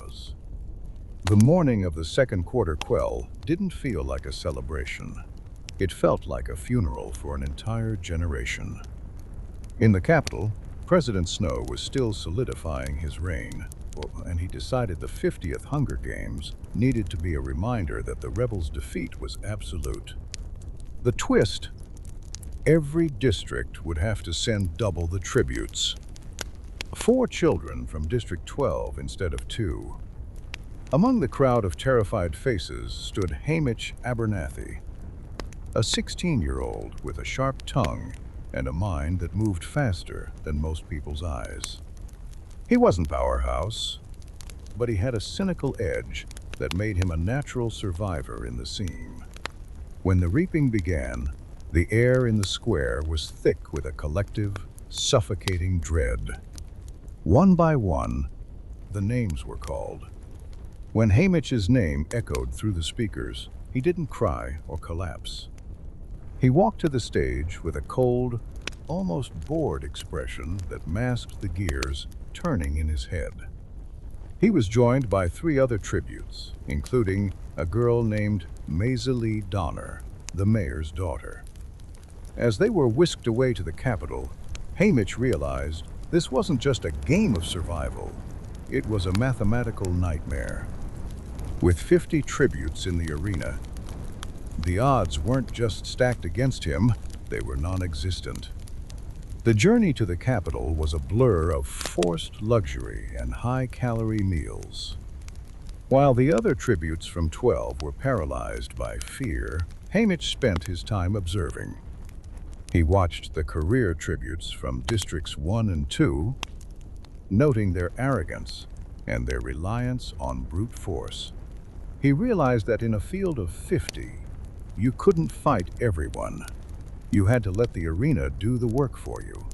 was. The morning of the Second Quarter Quell didn't feel like a celebration. It felt like a funeral for an entire generation. In the capital, President Snow was still solidifying his reign, and he decided the 50th Hunger Games needed to be a reminder that the rebels' defeat was absolute. The twist: every district would have to send double the tributes. 4 children from District 12 instead of 2. Among the crowd of terrified faces stood Haymitch Abernathy, a 16-year-old with a sharp tongue and a mind that moved faster than most people's eyes. He wasn't powerhouse, but he had a cynical edge that made him a natural survivor in the scene. When the reaping began, the air in the square was thick with a collective, suffocating dread. One by one, the names were called. When Haymitch's name echoed through the speakers, he didn't cry or collapse. He walked to the stage with a cold, almost bored expression that masked the gears turning in his head. He was joined by 3 other tributes, including a girl named Maisie Donner, the mayor's daughter. As they were whisked away to the capital, Haymitch realized this wasn't just a game of survival. It was a mathematical nightmare. With 50 tributes in the arena, the odds weren't just stacked against him, they were non-existent. The journey to the capital was a blur of forced luxury and high-calorie meals. While the other tributes from 12 were paralyzed by fear, Haymitch spent his time observing. He watched the career tributes from Districts 1 and 2, noting their arrogance and their reliance on brute force. He realized that in a field of 50, you couldn't fight everyone. You had to let the arena do the work for you.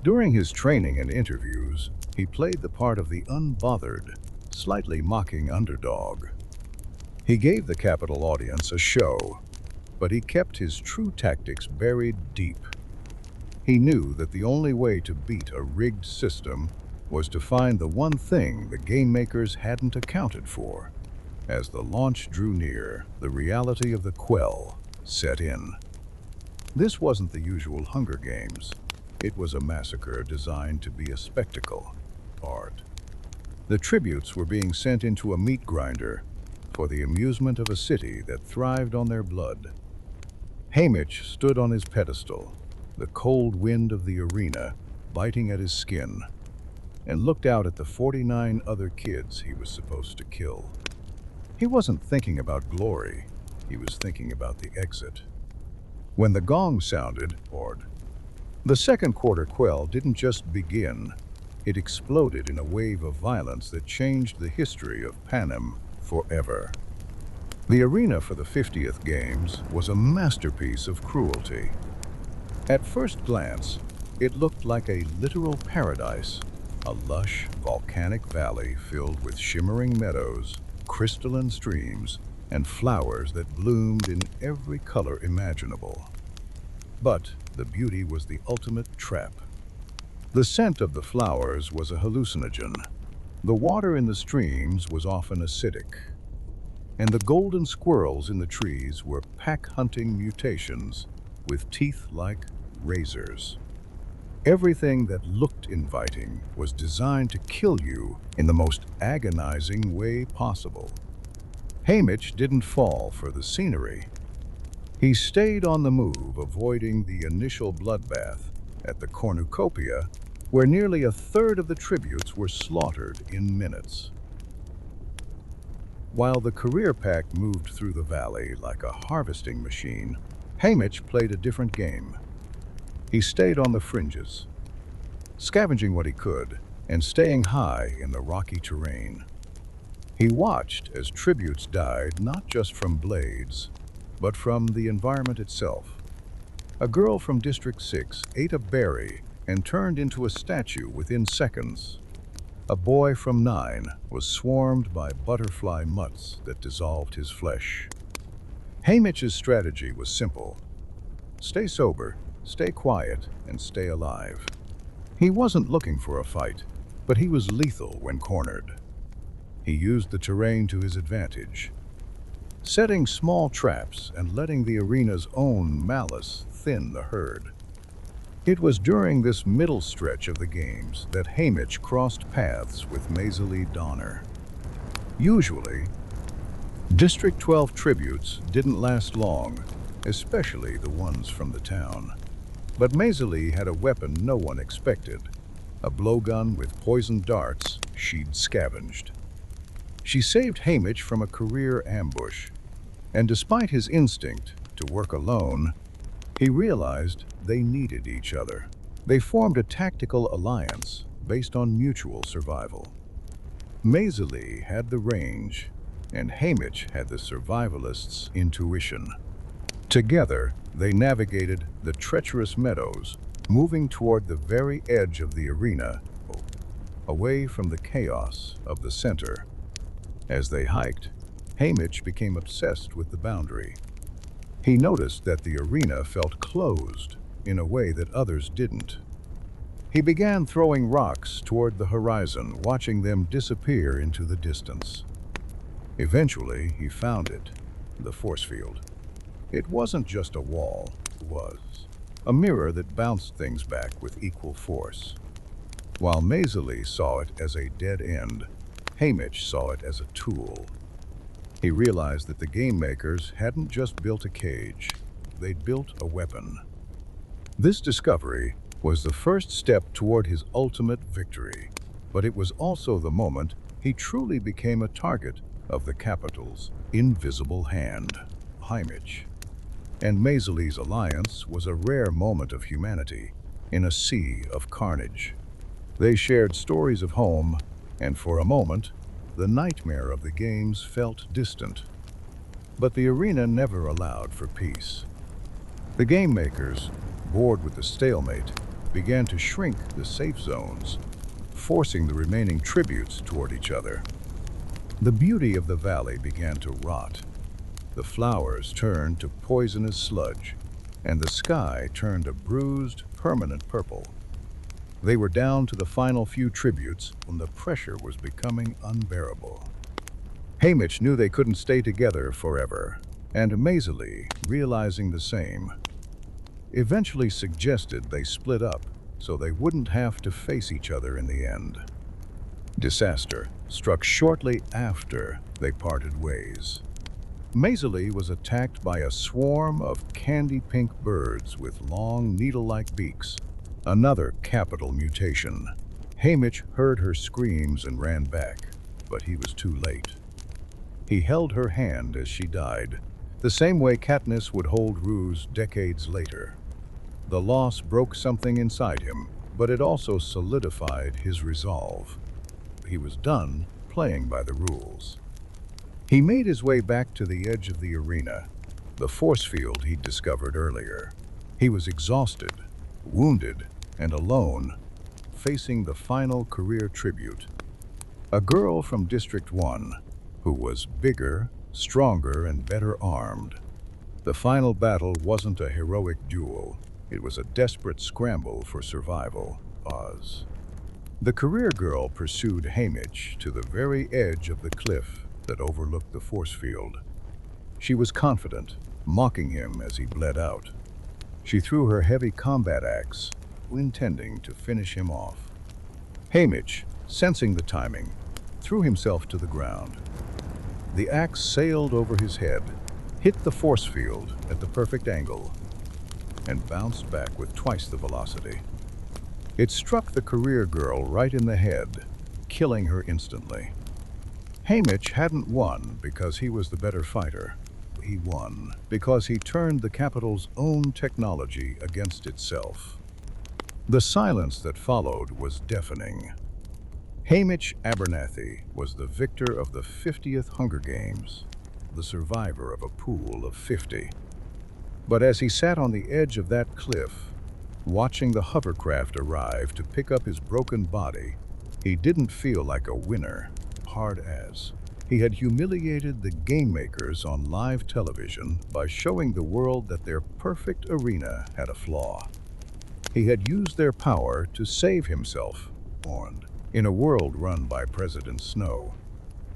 During his training and interviews, he played the part of the unbothered, slightly mocking underdog. He gave the capital audience a show, but he kept his true tactics buried deep. He knew that the only way to beat a rigged system was to find the one thing the game makers hadn't accounted for. As the launch drew near, the reality of the Quell set in. This wasn't the usual Hunger Games. It was a massacre designed to be a spectacle, art. The tributes were being sent into a meat grinder for the amusement of a city that thrived on their blood. Haymitch stood on his pedestal, the cold wind of the arena biting at his skin, and looked out at the 49 other kids he was supposed to kill. He wasn't thinking about glory, he was thinking about the exit. When the gong sounded, the Second Quarter Quell didn't just begin, it exploded in a wave of violence that changed the history of Panem forever. The arena for the 50th Games was a masterpiece of cruelty. At first glance, it looked like a literal paradise, a lush, volcanic valley filled with shimmering meadows, crystalline streams, and flowers that bloomed in every color imaginable. But the beauty was the ultimate trap. The scent of the flowers was a hallucinogen. The water in the streams was often acidic, and the golden squirrels in the trees were pack-hunting mutations with teeth like razors. Everything that looked inviting was designed to kill you in the most agonizing way possible. Haymitch didn't fall for the scenery. He stayed on the move, avoiding the initial bloodbath at the cornucopia, where nearly a third of the tributes were slaughtered in minutes. While the career pack moved through the valley like a harvesting machine, Haymitch played a different game. He stayed on the fringes, scavenging what he could and staying high in the rocky terrain. He watched as tributes died not just from blades, but from the environment itself. A girl from District 6 ate a berry and turned into a statue within seconds. A boy from 9 was swarmed by butterfly mutts that dissolved his flesh. Haymitch's strategy was simple: stay sober, stay quiet, and stay alive. He wasn't looking for a fight. but he was lethal when cornered. He used the terrain to his advantage, setting small traps and letting the arena's own malice thin the herd. It was during this middle stretch of the games that Haymitch crossed paths with Maisie Donner. Usually, District 12 tributes didn't last long, especially the ones from the town. But Maisie had a weapon no one expected, a blowgun with poisoned darts she'd scavenged. She saved Haymitch from a career ambush, and despite his instinct to work alone, he realized they needed each other. They formed a tactical alliance based on mutual survival. Maisie had the range, and Haymitch had the survivalist's intuition. Together, they navigated the treacherous meadows, moving toward the very edge of the arena, away from the chaos of the center. As they hiked, Haymitch became obsessed with the boundary. He noticed that the arena felt closed in a way that others didn't. He began throwing rocks toward the horizon, watching them disappear into the distance. Eventually, he found it, the force field. It wasn't just a wall, it was a mirror that bounced things back with equal force. While Maisie saw it as a dead end, Haymitch saw it as a tool. He realized that the game makers hadn't just built a cage, they'd built a weapon. This discovery was the first step toward his ultimate victory, but it was also the moment he truly became a target of the capital's invisible hand, Haymitch. And Maisie's alliance was a rare moment of humanity in a sea of carnage. They shared stories of home, and for a moment, the nightmare of the games felt distant. But the arena never allowed for peace. The game makers, bored with the stalemate, began to shrink the safe zones, forcing the remaining tributes toward each other. The beauty of the valley began to rot. The flowers turned to poisonous sludge, and the sky turned a bruised, permanent purple. They were down to the final few tributes when the pressure was becoming unbearable. Haymitch knew they couldn't stay together forever, and Maisie, realizing the same, eventually suggested they split up so they wouldn't have to face each other in the end. Disaster struck shortly after they parted ways. Maisie was attacked by a swarm of candy-pink birds with long, needle-like beaks, another capital mutation. Haymitch heard her screams and ran back, but he was too late. He held her hand as she died, the same way Katniss would hold Rue's decades later. The loss broke something inside him, but it also solidified his resolve. He was done playing by the rules. He made his way back to the edge of the arena, the force field he'd discovered earlier. He was exhausted, wounded, and alone, facing the final career tribute. A girl from District 1, who was bigger, stronger, and better armed. The final battle wasn't a heroic duel. It was a desperate scramble for survival. The career girl pursued Haymitch to the very edge of the cliff that overlooked the force field. She was confident, mocking him as he bled out. She threw her heavy combat axe, intending to finish him off. Haymitch, sensing the timing, threw himself to the ground. The axe sailed over his head, hit the force field at the perfect angle, and bounced back with twice the velocity. It struck the career girl right in the head, killing her instantly. Haymitch hadn't won because he was the better fighter. He won because he turned the capital's own technology against itself. The silence that followed was deafening. Haymitch Abernathy was the victor of the 50th Hunger Games, the survivor of a pool of 50. But as he sat on the edge of that cliff, watching the hovercraft arrive to pick up his broken body, he didn't feel like a winner, hard as. He had humiliated the game makers on live television by showing the world that their perfect arena had a flaw. He had used their power to save himself, warned. In a world run by President Snow,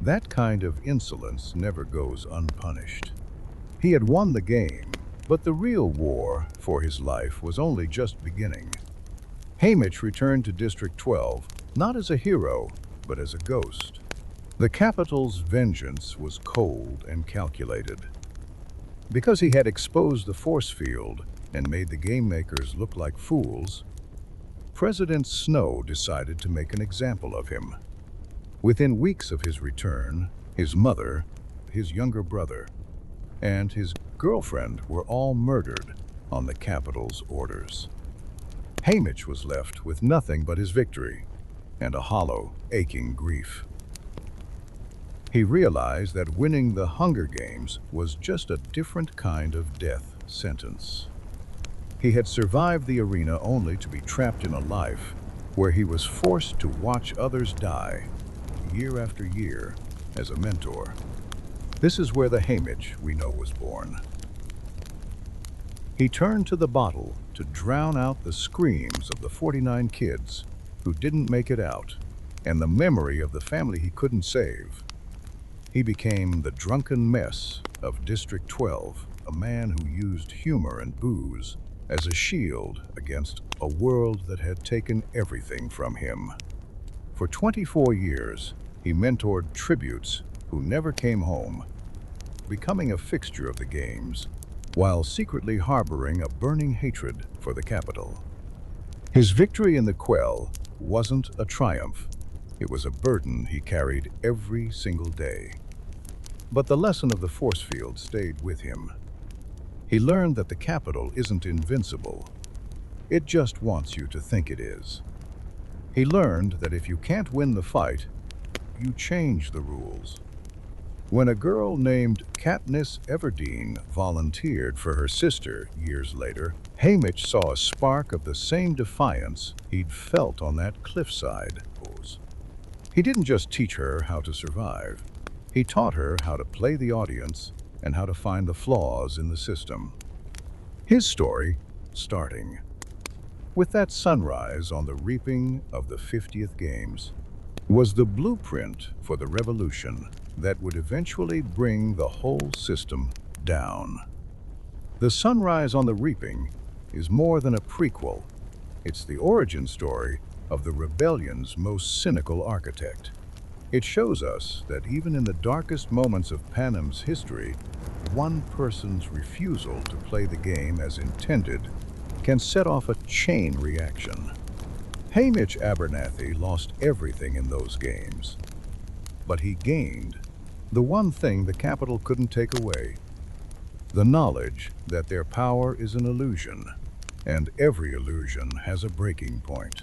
that kind of insolence never goes unpunished. He had won the game, but the real war for his life was only just beginning. Haymitch returned to District 12, not as a hero, but as a ghost. The Capitol's vengeance was cold and calculated. Because he had exposed the force field and made the game makers look like fools, President Snow decided to make an example of him. Within weeks of his return, his mother, his younger brother, and his girlfriend were all murdered on the Capitol's orders. Haymitch was left with nothing but his victory and a hollow, aching grief. He realized that winning the Hunger Games was just a different kind of death sentence. He had survived the arena only to be trapped in a life where he was forced to watch others die, year after year, as a mentor. This is where the Haymitch we know was born. He turned to the bottle to drown out the screams of the 49 kids who didn't make it out, and the memory of the family he couldn't save. He became the drunken mess of District 12, a man who used humor and booze as a shield against a world that had taken everything from him. For 24 years, he mentored tributes who never came home, becoming a fixture of the games, while secretly harboring a burning hatred for the Capitol. His victory in the Quell wasn't a triumph. It was a burden he carried every single day. But the lesson of the force field stayed with him. He learned that the Capitol isn't invincible. It just wants you to think it is. He learned that if you can't win the fight, you change the rules. When a girl named Katniss Everdeen volunteered for her sister years later, Haymitch saw a spark of the same defiance he'd felt on that cliffside. He didn't just teach her how to survive. He taught her how to play the audience and how to find the flaws in the system. His story, starting with that sunrise on the reaping of the 50th Games, was the blueprint for the revolution that would eventually bring the whole system down. The sunrise on the reaping is more than a prequel. It's the origin story of the rebellion's most cynical architect. It shows us that even in the darkest moments of Panem's history, one person's refusal to play the game as intended can set off a chain reaction. Haymitch Abernathy lost everything in those games, but he gained the one thing the Capitol couldn't take away: the knowledge that their power is an illusion, and every illusion has a breaking point.